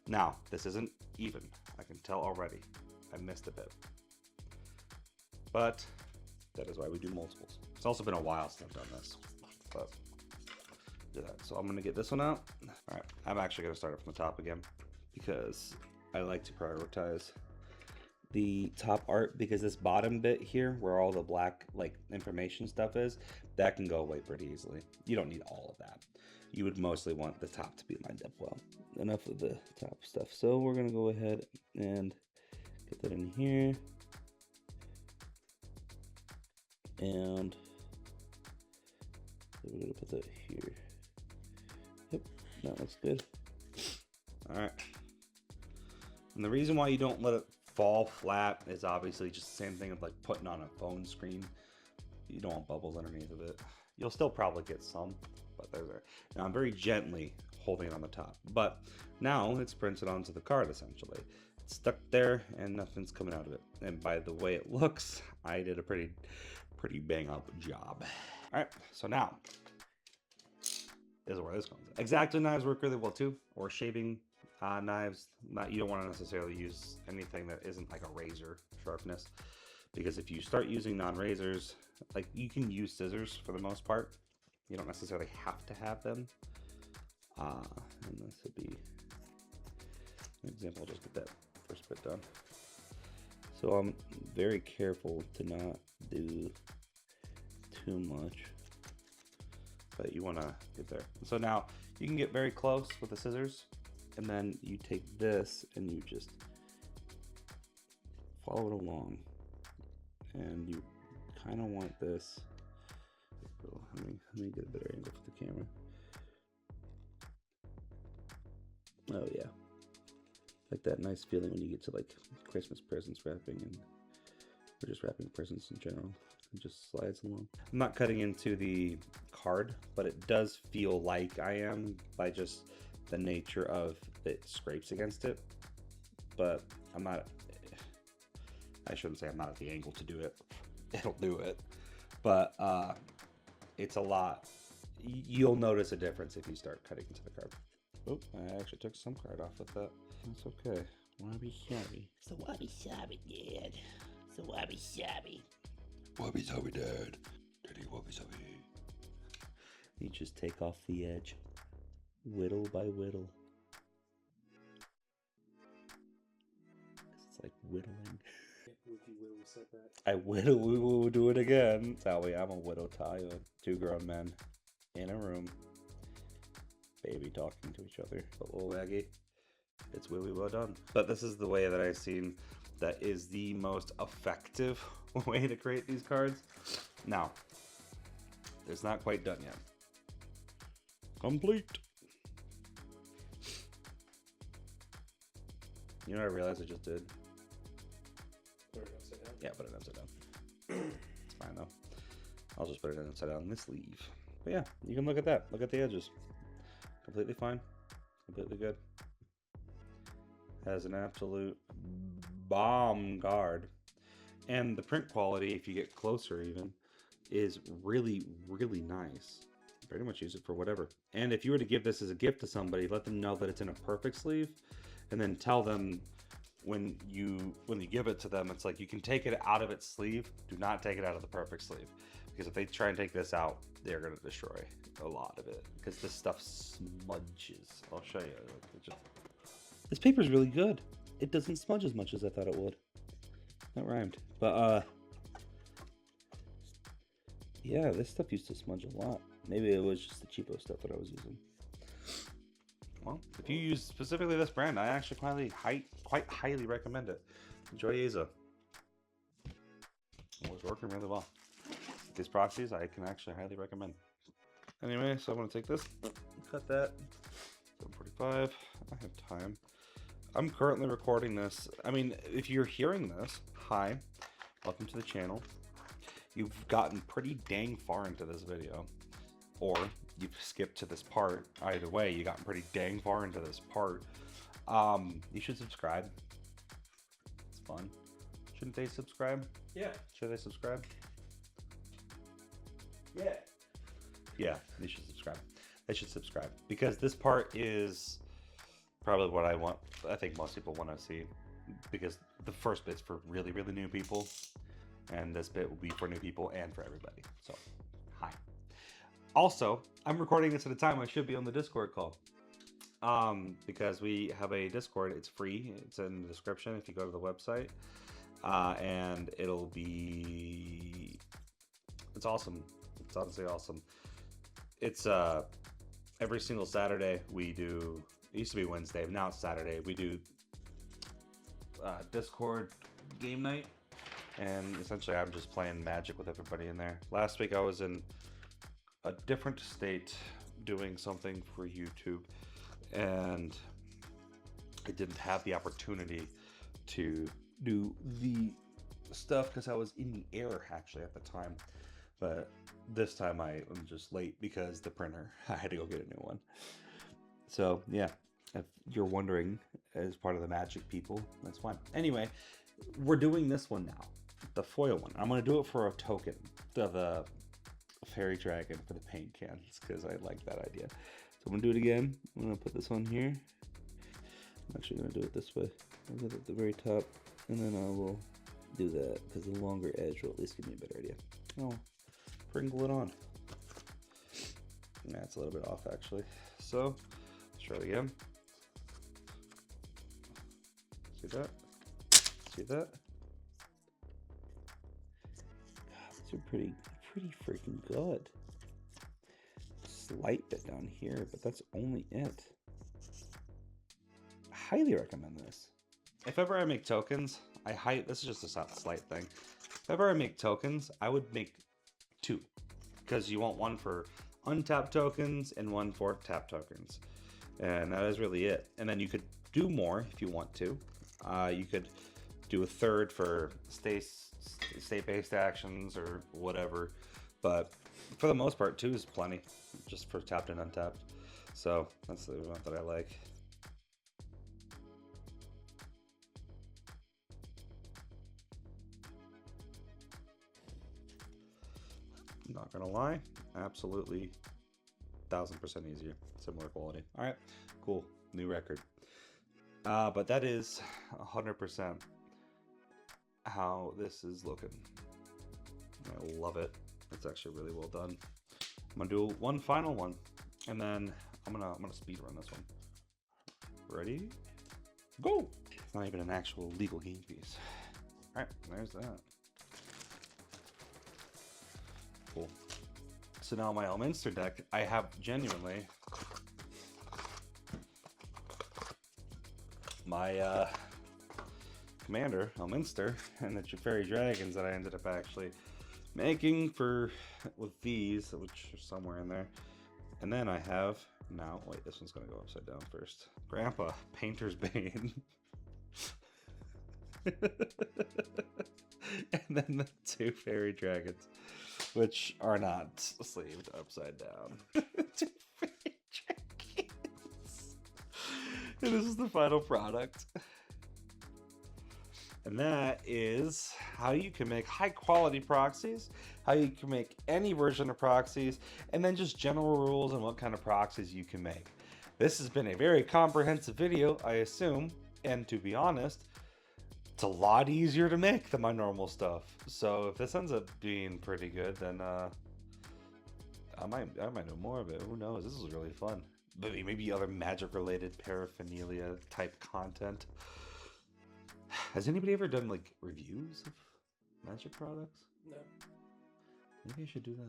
Now, this isn't even. I can tell already. I missed a bit. But that is why we do multiples. It's also been a while since I've done this. But do that. So I'm going to get this one out. All right, I'm actually going to start it from the top again because I like to prioritize the top art, because this bottom bit here where all the black like information stuff is, that can go away pretty easily. You don't need all of that. You would mostly want the top to be lined up well. Enough of the top stuff. So we're going to go ahead and get that in here. And we're going to put that here. Yep, that looks good. All right. And the reason why you don't let it fall flat is obviously just the same thing of like putting on a phone screen. You don't want bubbles underneath of it. You'll still probably get some, but there's there. Now I'm very gently holding it on the top, but now it's printed onto the card essentially. It's stuck there and nothing's coming out of it. And by the way it looks, I did a pretty bang up job. All right, so now is where this comes in. X-Acto knives work really well too, or shaving knives. You don't want to necessarily use anything that isn't like a razor sharpness, because if you start using non-razors, like you can use scissors for the most part. You don't necessarily have to have them. And this would be an example. I'll just get that first bit done. So I'm very careful to not do too much, but you want to get there. So now you can get very close with the scissors, and then you take this and you just follow it along, and you kind of want this. Oh, let me get a better angle for the camera. Oh yeah, like that nice feeling when you get to like Christmas presents wrapping, and or just wrapping presents in general. It just slides along. I'm not cutting into the card, but it does feel like I am by just the nature of it scrapes against it. But I'm not, I shouldn't say I'm not at the angle to do it. It'll do it. But it's a lot. You'll notice a difference if you start cutting into the card. Oh, I actually took some card off with that. That's okay. Wabi sabi. So wabi sabi, Dad. So wabi sabi. Wabi sabi, Dad. Daddy wabi sabi. You just take off the edge, whittle by whittle. It's like whittling. I whittle, we will do it again. Sally, I'm a whittle child. Two grown men in a room, baby talking to each other. A little waggy. It's really well done. But this is the way that I've seen that is the most effective way to create these cards. Now, it's not quite done yet. Complete. You know what I realized I just did? Put it upside down. Yeah, put it upside down. It's fine though. I'll just put it upside down in this sleeve. But yeah, you can look at that. Look at the edges. Completely fine. Completely good. Has an absolute bomb guard. And the print quality, if you get closer even, is really, really nice. Pretty much use it for whatever. And if you were to give this as a gift to somebody, let them know that it's in a perfect sleeve, and then tell them when you give it to them, it's like you can take it out of its sleeve. Do not take it out of the perfect sleeve, because if they try and take this out, they're gonna destroy a lot of it, because this stuff smudges. I'll show you. This paper is really good. It doesn't smudge as much as I thought it would. That rhymed. But yeah, this stuff used to smudge a lot. Maybe it was just the cheapo stuff that I was using. Well, if you use specifically this brand, I actually quite highly recommend it. Joyeza. It was working really well. These proxies, I can actually highly recommend. Anyway, so I'm going to take this, cut that, 7:45. I have time. I'm currently recording this. I mean, if you're hearing this, hi, welcome to the channel. You've gotten pretty dang far into this video, or you've skipped to this part. Either way, you've gotten pretty dang far into this part. You should subscribe. It's fun. Shouldn't they subscribe? Yeah. Should they subscribe? Yeah. Yeah, they should subscribe. They should subscribe, because this part is probably what I think most people want to see, because the first bit's for really, really new people, and this bit will be for new people and for everybody. So, hi. Also, I'm recording this at a time I should be on the Discord call, because we have a Discord. It's free. It's in the description if you go to the website, and it'll be. It's awesome. It's honestly awesome. It's every single Saturday we do. It used to be Wednesday, but now it's Saturday. We do Discord game night, and essentially I'm just playing Magic with everybody in there. Last week I was in a different state doing something for YouTube, and I didn't have the opportunity to do the stuff because I was in the air actually at the time. But this time I'm just late because the printer, I had to go get a new one. So yeah, if you're wondering, as part of the Magic people, that's fine. Anyway, we're doing this one now, the foil one. I'm gonna do it for a token of the fairy dragon for the paint cans, because I like that idea. So I'm gonna do it again. I'm gonna put this on here. I'm actually gonna do it this way. I'll put it at the very top, and then I will do that, because the longer edge will at least give me a better idea. Oh, sprinkle it on. Yeah, it's a little bit off actually. So let's try it again. See that? See that? God, these are pretty freaking good. Slight bit down here, but that's only it. Highly recommend this. If ever I make tokens, this is just a slight thing. If ever I make tokens, I would make 2, because you want one for untapped tokens and one for tapped tokens, and that is really it. And then you could do more if you want to. You could do a third for state-based actions or whatever, but for the most part 2 is plenty, just for tapped and untapped. So that's the one that I like. Not gonna lie, absolutely 1000% easier, similar quality. All right, cool, new record. But that is 100% how this is looking. I love it. It's actually really well done. I'm gonna do one final one, and then I'm gonna speed run this one. Ready? Go! It's not even an actual legal game piece. All right, there's that. Cool. So now my Elminster deck, I have genuinely my commander, Elminster, and the fairy dragons that I ended up actually making with these, which are somewhere in there. And then I have now, wait, this one's gonna go upside down first. Grandpa, Painter's Bane. And then the two fairy dragons, which are not sleeved upside down. Two fairy dragons. And this is the final product. And that is how you can make high quality proxies, how you can make any version of proxies, and then just general rules on what kind of proxies you can make. This has been a very comprehensive video, I assume, and to be honest, it's a lot easier to make than my normal stuff. So if this ends up being pretty good, then I might know more of it. Who knows? This is really fun. But maybe other magic related paraphernalia type content. Has anybody ever done like reviews of magic products? No. Maybe I should do that.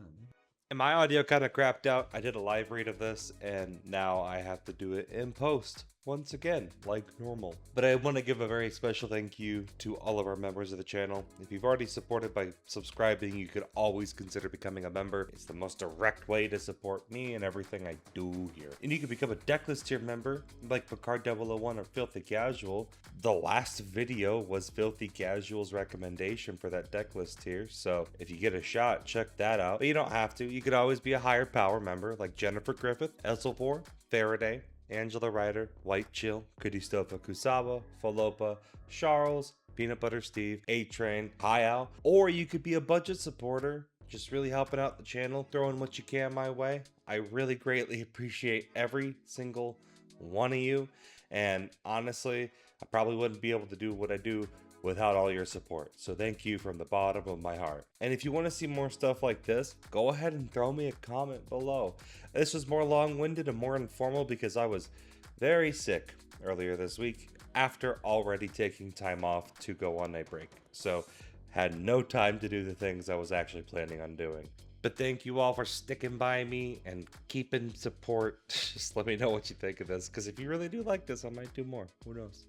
And my audio kind of crapped out. I did a live read of this, and now I have to do it in post once again, like normal. But I want to give a very special thank you to all of our members of the channel. If you've already supported by subscribing, you could always consider becoming a member. It's the most direct way to support me and everything I do here. And you can become a Decklist tier member, like Picard 001 or Filthy Casual. The last video was Filthy Casual's recommendation for that Decklist tier, so if you get a shot, check that out. But you don't have to. You could always be a higher power member, like Jennifer Griffith, Esselpor, Faraday, Angela Ryder, White Chill, Kudistofa Kusaba, Falopa, Charles, Peanut Butter Steve, A-Train, High Owl, or you could be a budget supporter, just really helping out the channel, throwing what you can my way. I really greatly appreciate every single one of you, and honestly, I probably wouldn't be able to do what I do without all your support. So thank you from the bottom of my heart. And if you want to see more stuff like this, go ahead and throw me a comment below. This was more long-winded and more informal because I was very sick earlier this week after already taking time off to go on a break. So had no time to do the things I was actually planning on doing. But thank you all for sticking by me and keeping support. Just let me know what you think of this, because if you really do like this, I might do more. Who knows?